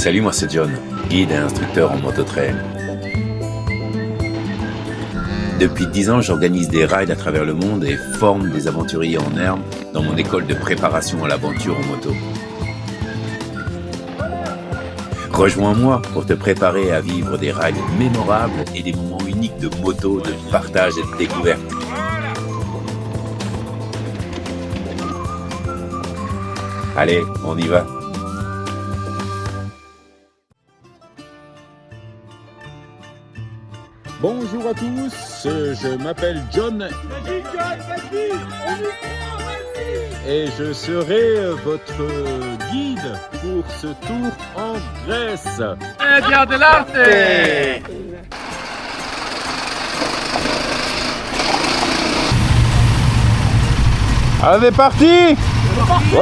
Salut, moi c'est John, guide et instructeur en moto-trail. Depuis 10 ans, j'organise des rides à travers le monde et forme des aventuriers en herbe dans mon école de préparation à l'aventure en moto. Rejoins-moi pour te préparer à vivre des rides mémorables et des moments uniques de moto, de partage et de découverte. Allez, on y va. Bonjour à tous, je m'appelle John. Vas-y John, vas-y, on y croit, vas-y. Et je serai votre guide pour ce tour en Grèce. Media dell'arte. Allez, c'est parti! Ouais!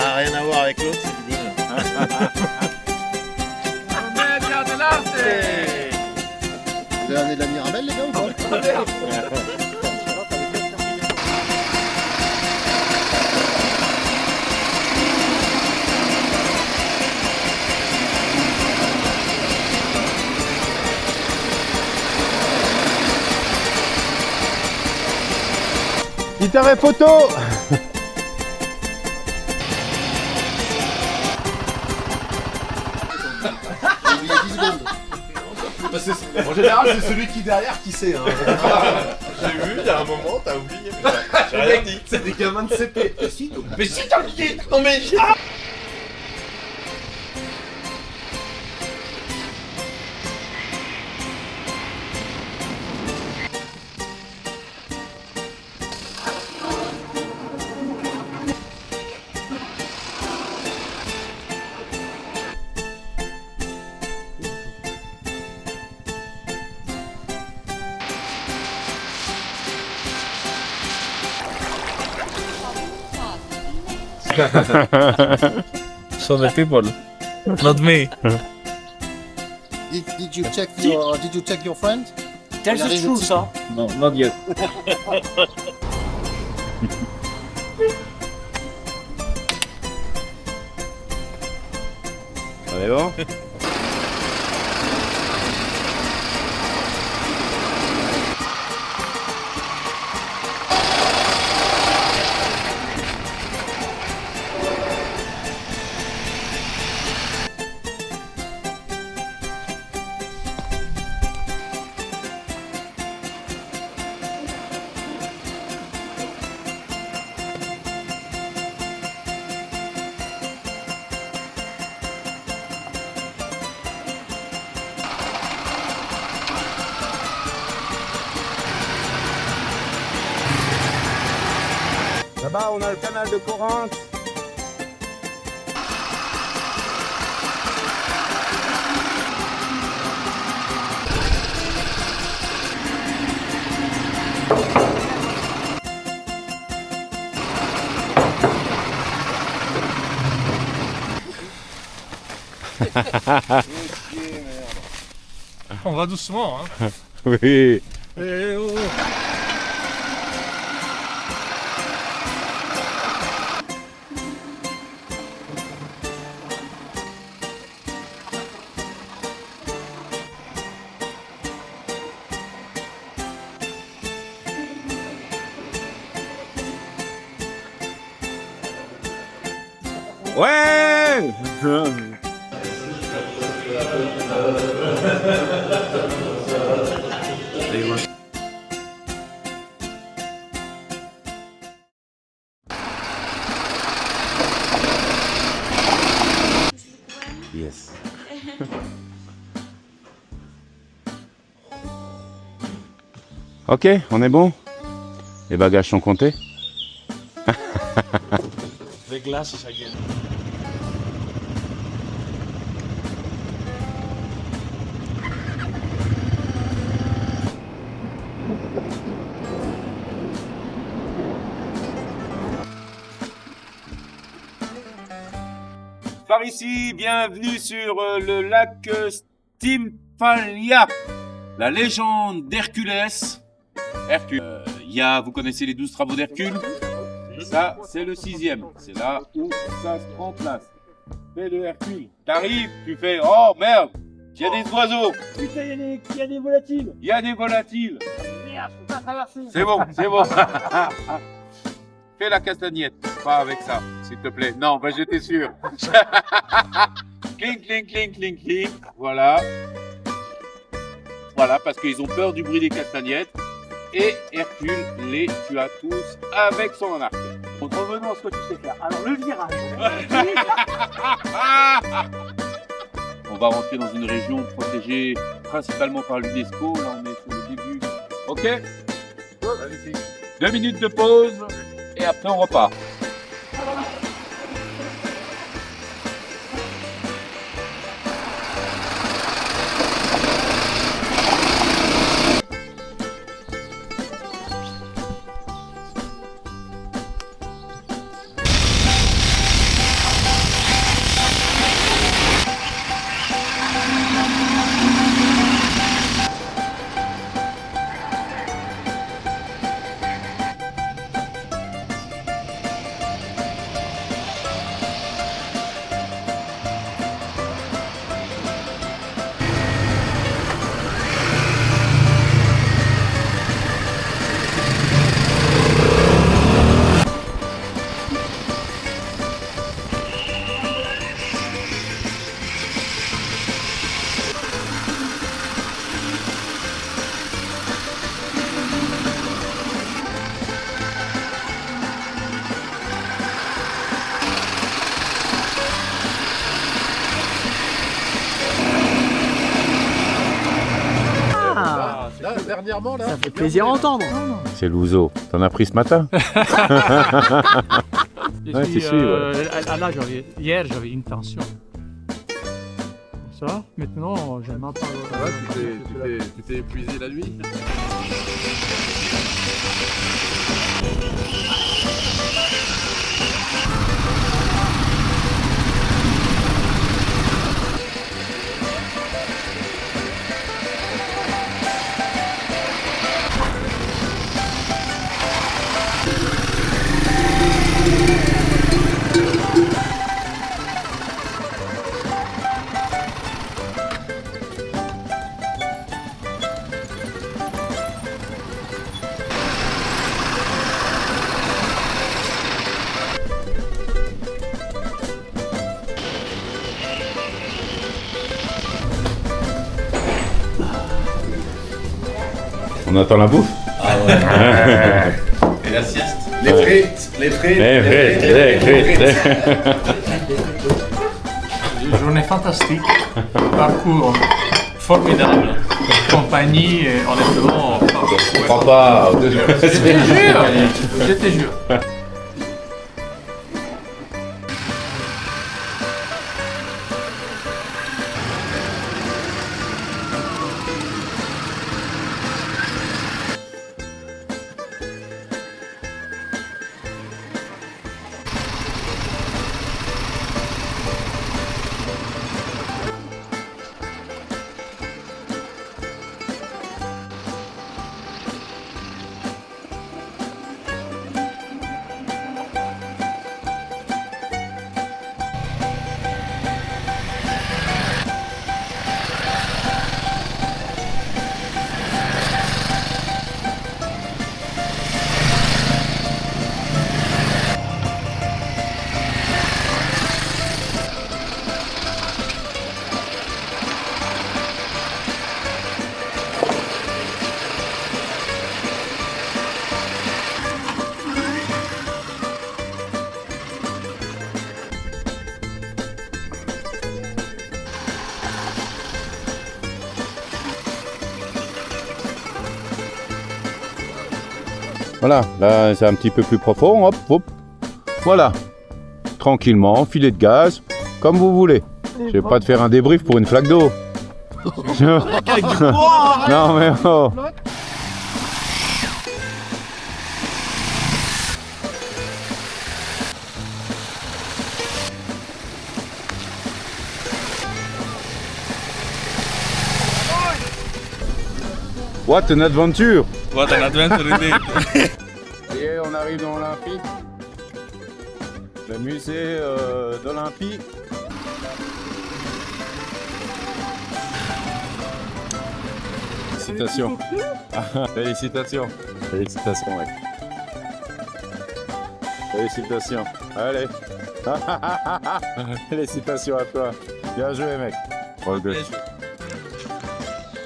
Ah, rien à voir avec l'autre, c'est du bonheur. Media dell'arte. Vous avez amené de la Mirabelle, les gars, ou pas? Guitare et photo! Il y a 10 secondes. En général, c'est celui qui est derrière qui sait. Hein. J'ai vu, il y a un moment, t'as oublié. J'ai rien dit. C'est des gamins de CP. Mais si t'as oublié. Non mais... So the people, not me. Did you check your friend? Tell the truth, huh? No, not yet. On est bon? Là-bas, on a le canal de Corinthe. On va doucement, hein. Oui. Eh, oh, oh. Ouais! Yes. Ok, on est bon? Les bagages sont comptés? The glasses again. Par ici, bienvenue sur le lac Stymphalia, la légende d'Herculès. Hercule. Vous connaissez les 12 travaux d'Hercule? Ça, c'est le 6e. C'est là où ça se prend place. Fais le Hercule. T'arrives, tu fais oh merde, il y a des oiseaux. Putain, il y a des volatiles. Il y a des volatiles. Merde, je peux pas traverser. C'est bon, c'est bon. Fais la castagnette, pas avec ça, s'il te plaît. Non, ben j'étais sûr. Cling, cling, cling, cling, cling. Voilà. Voilà, parce qu'ils ont peur du bruit des castagnettes. Et Hercule les tua tous avec son arc. Donc revenons à ce que tu sais faire. Alors le virage. On va rentrer dans une région protégée principalement par l'UNESCO. Là, on est sur le début. Ok. 2 minutes de pause et après on repart. Là, dernièrement, là. Ça fait plaisir à entendre. C'est l'ouzo. T'en as pris ce matin? Ouais, t'es sûr, Là, hier, j'avais une tension. Ça, maintenant, j'ai même pas. Ça va, tu t'es épuisé la nuit? On attend la bouffe? Et la sieste? Les frites, les frites, Journée fantastique, parcours formidable, compagnie, honnêtement. Je crois pas. Je te jure. Voilà, là c'est un petit peu plus profond, hop, hop. Voilà. Tranquillement, filet de gaz, comme vous voulez. Je vais pas te faire un débrief pour une flaque d'eau. Non mais oh. What an adventure! What an adventure indeed. Et on arrive dans l'Olympie. Le musée d'Olympie. Félicitations. Félicitations. Félicitations, mec. Félicitations. Allez. Félicitations à toi. Bien joué, mec. Oh, good.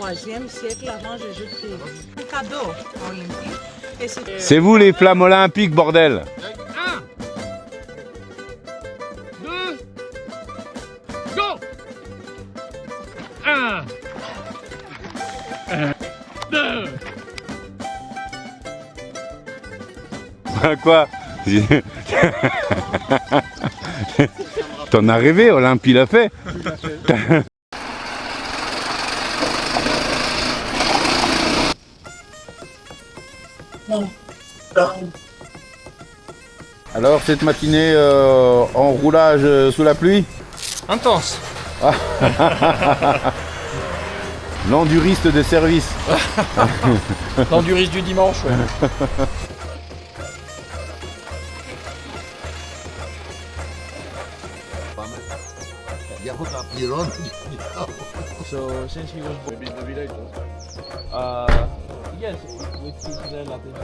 3e siècle avant Jésus-Christ. Un cadeau olympique. Et c'est C'est vous les flammes olympiques, bordel. 2, go! 1, 2. Quoi? T'en as rêvé, Olympie l'a fait. Alors cette matinée en roulage sous la pluie? Intense. L'enduriste de service. L'enduriste du dimanche, ouais. So since he was born in the village, yes, with his relatives.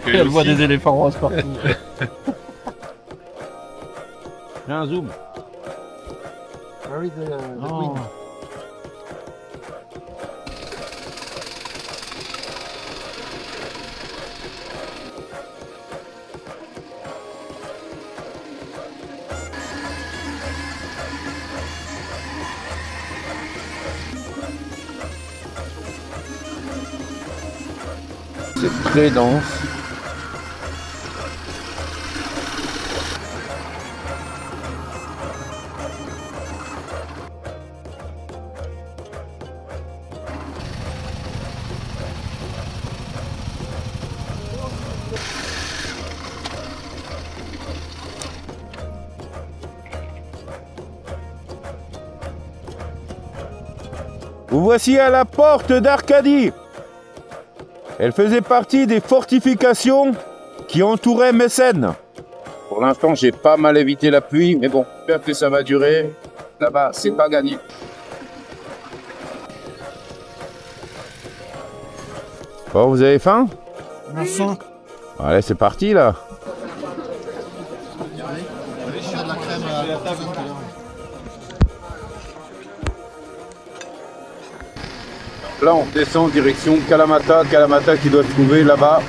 Elle voit des éléphants roses partout. J'ai un zoom. Oh. C'est très dense. Vous voici à la porte d'Arcadie. Elle faisait partie des fortifications qui entouraient Mécène. Pour l'instant, j'ai pas mal évité la pluie, mais bon, j'espère que ça va durer. Là-bas, c'est pas gagné. Bon, vous avez faim? Allez, c'est parti là. Là, on descend direction Kalamata. Kalamata qui doit se trouver là-bas.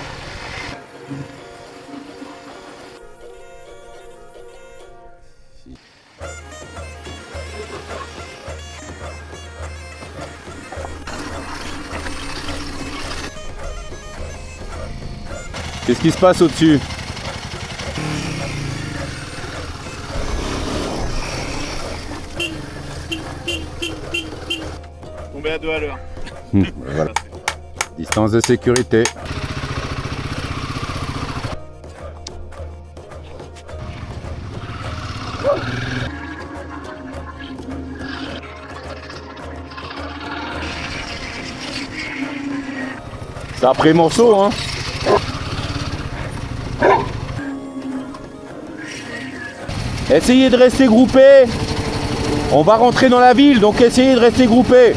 Qu'est-ce qui se passe au-dessus? Tombé à 2 à l'heure. Voilà. Distance de sécurité. Ça a pris morceau, hein. Essayez de rester groupés. On va rentrer dans la ville, donc essayez de rester groupés.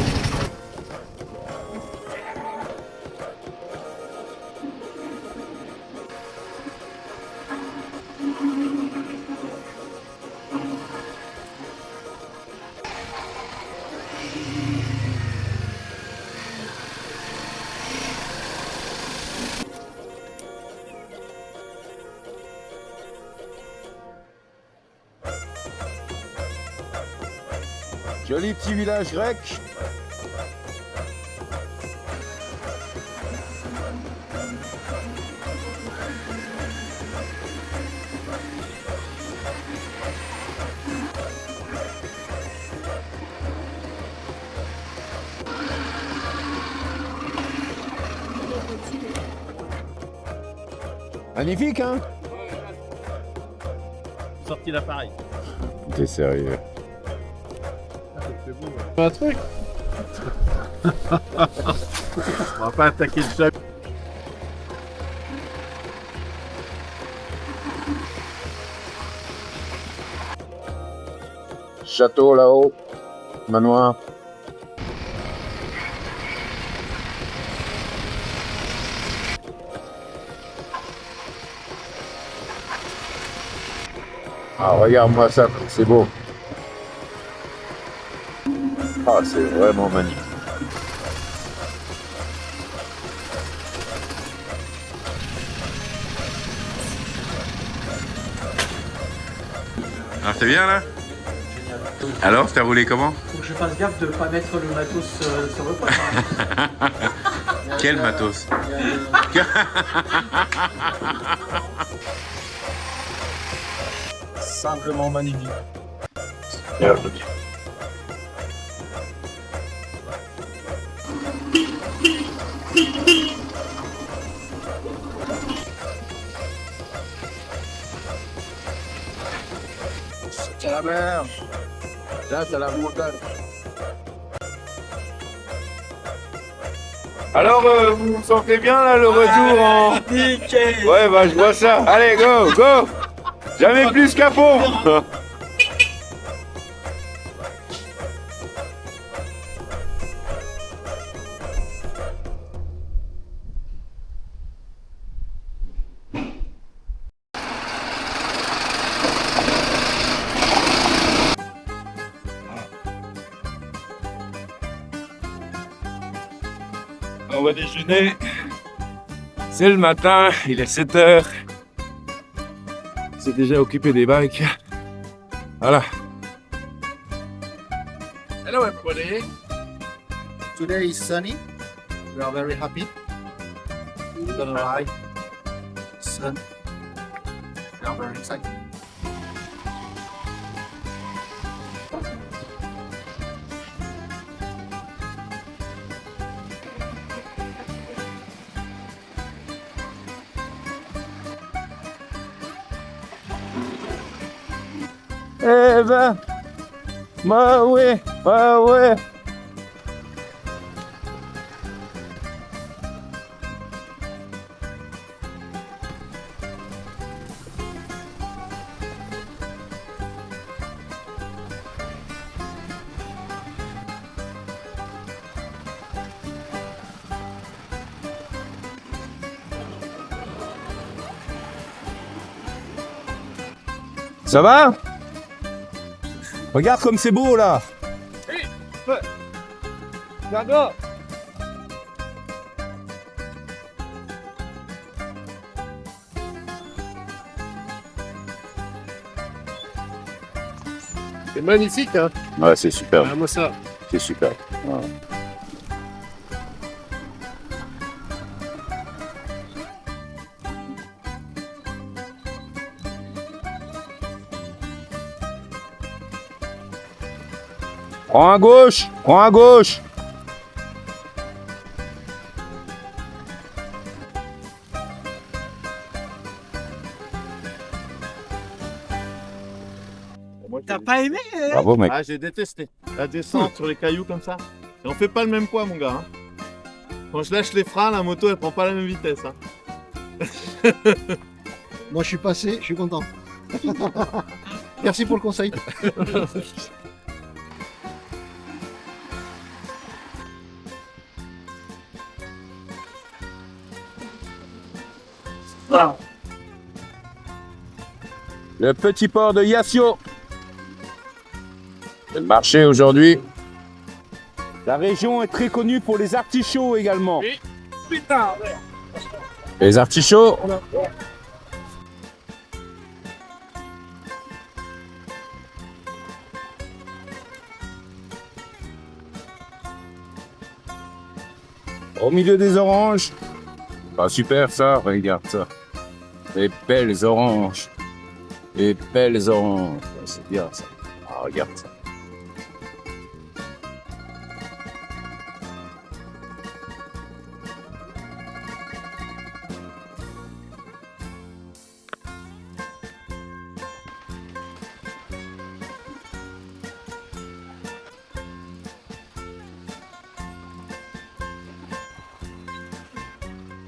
Joli petit village grec. Magnifique, hein? Sorti l'appareil. T'es sérieux? Un truc. On va pas attaquer le chat. Château là-haut, manoir. Ah, regarde-moi ça, c'est beau. Ah, c'est vraiment magnifique. Alors, c'est bien là? Alors, t'as roulé comment? Faut que je fasse gaffe de ne pas mettre le matos sur le poids. Quel matos? Simplement magnifique. C'est la mer. Là, c'est la montagne. Alors, vous vous sentez bien là, le retour en... Nickel. Ouais, bah je vois ça. Allez, go, go. Jamais plus qu'à fond. On va déjeuner. C'est le matin, il est 7 h. C'est déjà occupé des bikes. Voilà. Hello everybody. Today is sunny. We are very happy. We're gonna ride. Sun. We are very excited. Eh ben, bah ouais, bah ouais. Ça va? Regarde comme c'est beau là. D'accord. C'est magnifique, hein. Ouais, c'est super. Regarde-moi ça. C'est super. Ouais. Prends à gauche, prends à gauche. T'as pas aimé? Bravo mec. Ah, j'ai détesté. La descente sur les cailloux comme ça. Et on fait pas le même poids, mon gars. Hein. Quand je lâche les freins, la moto, elle prend pas la même vitesse. Hein. Moi, je suis passé, je suis content. Merci pour le conseil. Le petit port de Yassio. C'est le marché aujourd'hui. La région est très connue pour les artichauts également. Putain. Les artichauts. Au milieu des oranges. Pas super ça, regarde ça. Les belles oranges. Les belles oranges. C'est bien ça. Ah, regarde ça.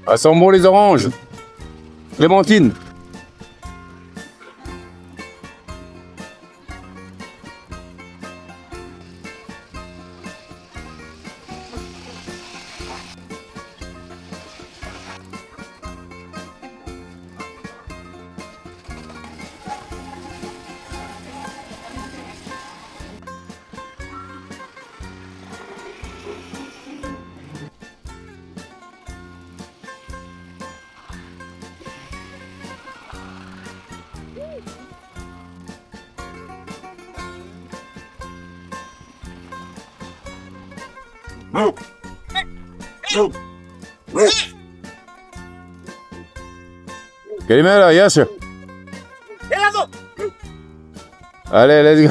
Ah, sont bons les oranges. Clémentine. Kalimera, yes. Allez, let's go.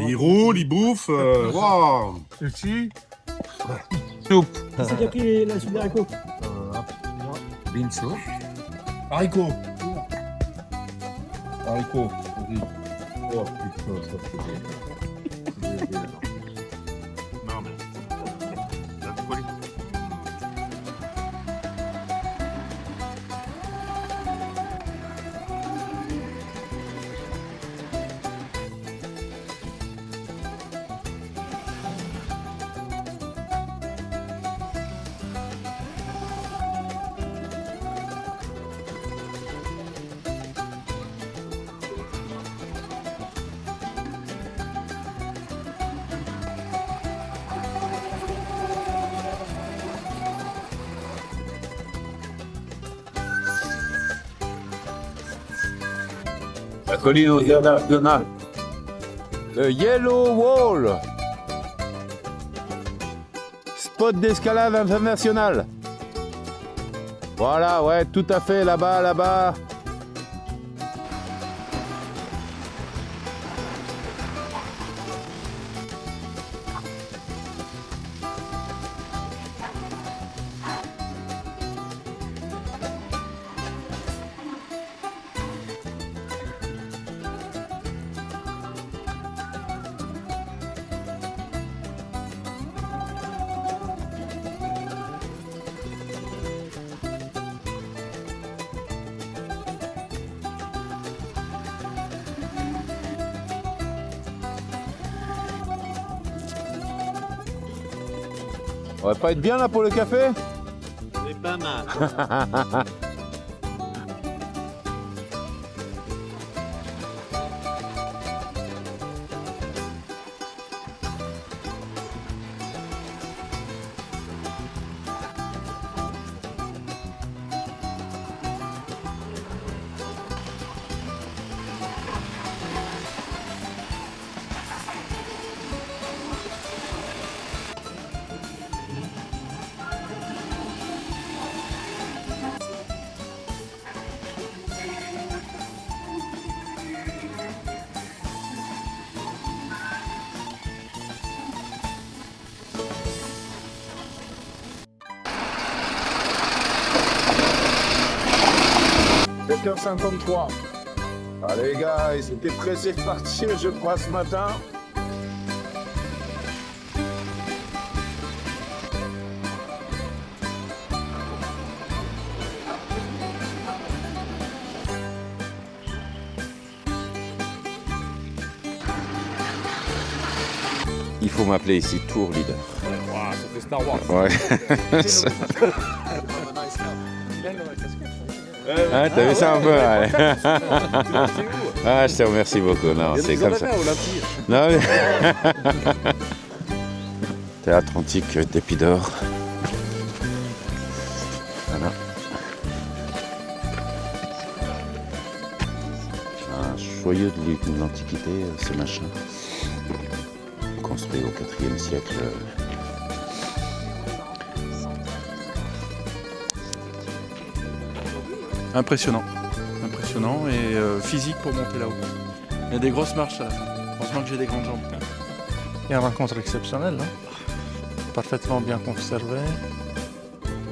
Il roule, il bouffe. Waouh. C'est qui a pris la soupe d'haricots Haricot. Haricot. Vas-y. Oh putain, ça fait bien. Non, mais. La folie. La colline au diagonale. Le Yellow Wall. Spot d'escalade international. Voilà, ouais, tout à fait, là-bas, là-bas. On va pas être bien là pour le café? C'est pas mal. h 53. Allez gars, ils étaient pressés de partir, je crois, ce matin. Il faut m'appeler ici Tour Leader. Waouh, ça fait Star Wars. Ouais. Ah, t'as vu ça un peu, ouais. Ah, je te remercie beaucoup. Non, c'est comme ça. Non, mais... Théâtre antique d'Épidore. Voilà. Un joyeux de l'Antiquité, ce machin. Construit au IVe siècle. Impressionnant. Impressionnant et physique pour monter là-haut. Il y a des grosses marches à la fin. Heureusement que j'ai des grandes jambes. Et une rencontre exceptionnelle, non? Parfaitement bien conservé.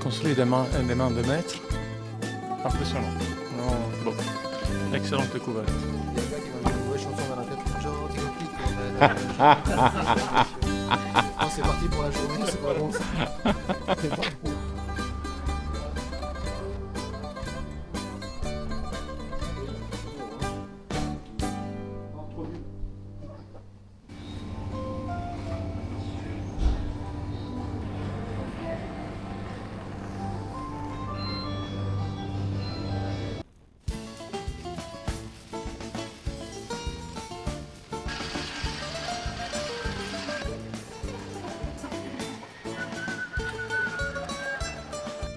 Construit des mains de maître. Impressionnant. Non, bon. Excellente découverte. Il y a un gars qui m'a mis une vraie chanson dans la tête. Oh, c'est parti pour la journée, c'est pas bon ça. C'est pas bon.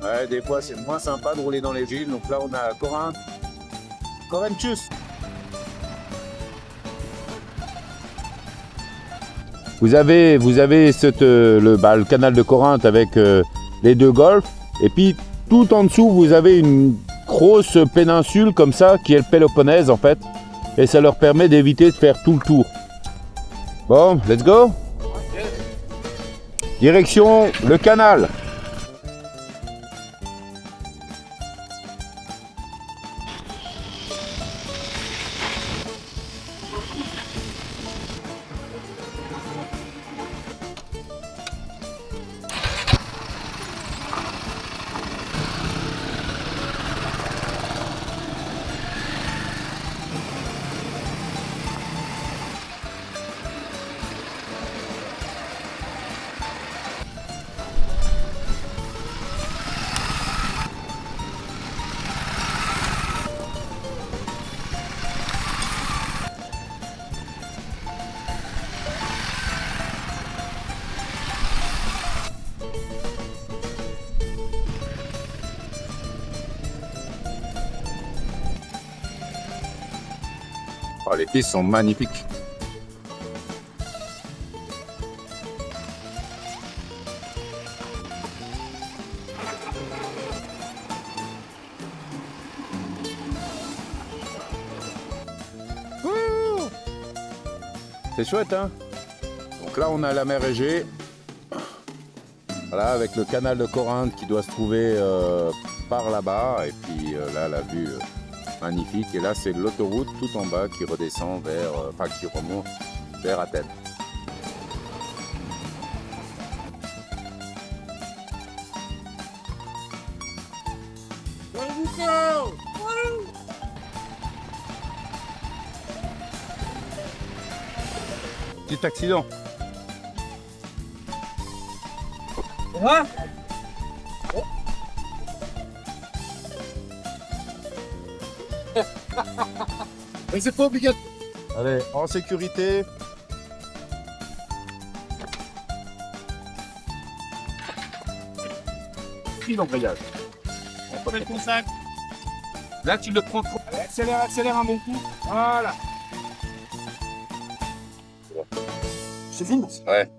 Ouais, des fois c'est moins sympa de rouler dans les villes. Donc là on a Corinthe. Corinthus. Vous avez le canal de Corinthe avec les deux golfes. Et puis tout en dessous vous avez une grosse péninsule comme ça qui est le Péloponnèse en fait. Et ça leur permet d'éviter de faire tout le tour. Bon, let's go. Direction le canal. Oh, les pistes sont magnifiques. C'est chouette, hein? Donc là, on a la mer Égée. Voilà, avec le canal de Corinthe qui doit se trouver par là-bas. Et puis là, la vue magnifique. Et là, c'est l'autoroute tout en bas qui redescend vers, qui remonte vers Athènes. Petit accident. Mais c'est pas obligatoire. Allez, en sécurité. Pris l'embrayage. On peut mettre ton sac. Là, tu le prends trop. Allez, accélère un bon coup. Voilà. C'est fini. Ouais.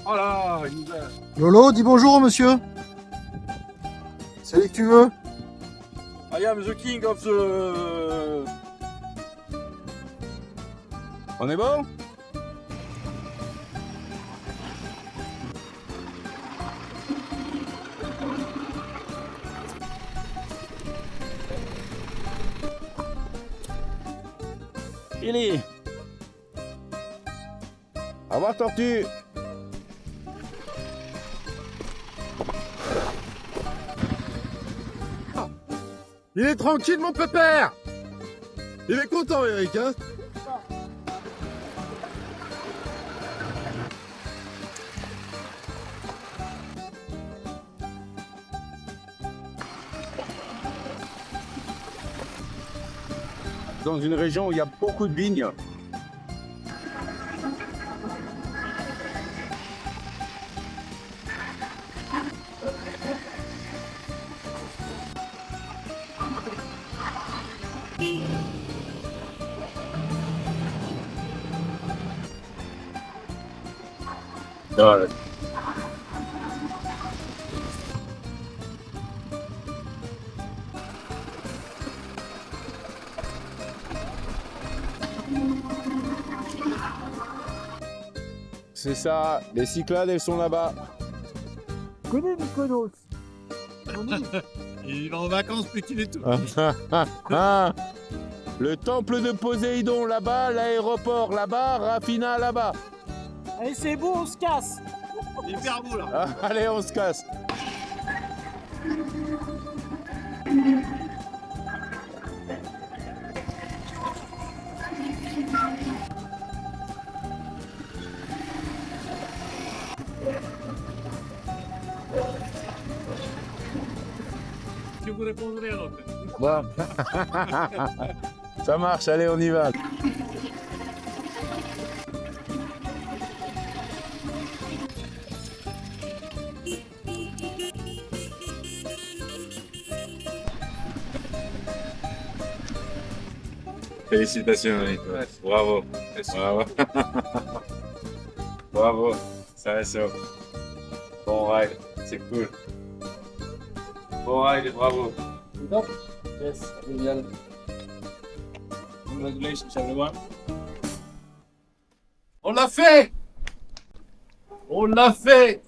Oh là, il nous a... Lolo, dis bonjour au monsieur. C'est lui que tu veux. I am the king of the... On est bon? Billy. Au revoir, tortue. Il est tranquille, mon pépère. Il est content, Eric, hein? Dans une région où il y a beaucoup de vignes. C'est ça, les Cyclades, elles sont là-bas. Connais Mykonos. Il va en vacances plus qu'il est tout. Le temple de Poséidon là-bas, l'aéroport là-bas, Raffina là-bas. Allez, c'est bon, on se casse. Hyper beau là. Allez, on se casse. Je vous répondrai à l'autre. Bon. Ça marche, allez, on y va. Félicitations, Eric. Bravo. Bravo. Bravo. Ça va, ça. Bon ride. C'est cool. Bon ride, bravo. Yes, génial. Congratulations, everyone. On l'a fait. On l'a fait.